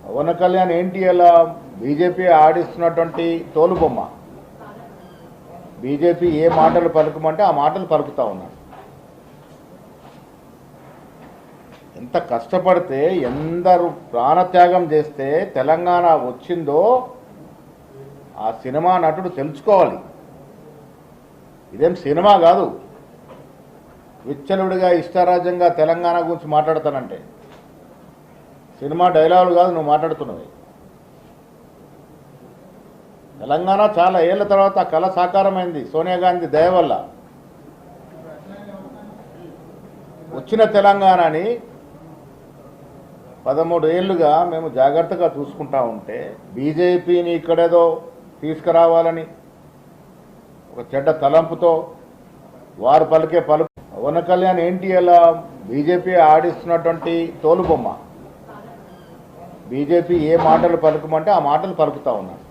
పవన్ కళ్యాణ్ ఏంటి అలా BJP ఆడిస్తున్నటువంటి తోలుబొమ్మ. BJP ఏ మాటలు పలుకమంటే ఆ మాటలు పలుకుతా ఉన్నాడు. ఎంత కష్టపడితే ఎందరు ప్రాణత్యాగం చేస్తే తెలంగాణ వచ్చిందో ఆ సినిమా నటుడు తెలుసుకోవాలి. ఇదేం సినిమా కాదు. విచ్చలుడిగా ఇష్టారాజ్యంగా తెలంగాణ గురించి మాట్లాడతానంటే సినిమా డైలాగులు కాదు నువ్వు మాట్లాడుతున్నవి. తెలంగాణ చాలా ఏళ్ల తర్వాత ఆ కళ సాకారమైంది సోనియా గాంధీ దయ వల్ల. వచ్చిన తెలంగాణని 13 ఏళ్లుగా మేము జాగ్రత్తగా చూసుకుంటా ఉంటే బీజేపీని ఇక్కడేదో తీసుకురావాలని ఒక చెడ్డ తలంపుతో వారు పలికే పలుకు. పవన్ కళ్యాణ్ ఏంటి అలా బీజేపీ ఆడిస్తున్నటువంటి తోలుబొమ్మ. బీజేపీ ఏ మాటలు పలుకమంటే ఆ మాటలు పలుకుతా ఉన్నాడు.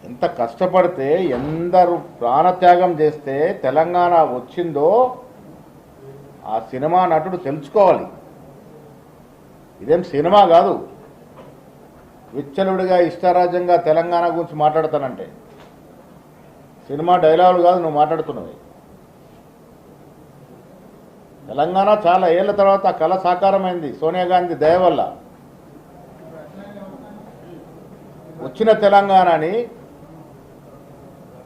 ఎంత కష్టపడితే ఎందరు ప్రాణత్యాగం చేస్తే తెలంగాణ వచ్చిందో ఆ సినిమా నటుడు తెలుసుకోవాలి. ఇదేం సినిమా కాదు. విచ్చలుడిగా ఇష్టారాజ్యంగా తెలంగాణ గురించి మాట్లాడతానంటే సినిమా డైలాగులు కాదు నువ్వు మాట్లాడుతున్నవి. తెలంగాణ చాలా ఏళ్ల తర్వాత ఆ కళ సాకారమైంది సోనియా గాంధీ దయ వల్ల. వచ్చిన తెలంగాణని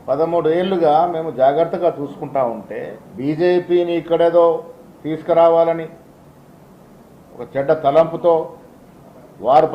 13 ఏళ్లుగా మేము జాగ్రత్తగా చూసుకుంటా ఉంటే బీజేపీని ఇక్కడేదో తీసుకురావాలని ఒక చెడ్డ తలంపుతో వారు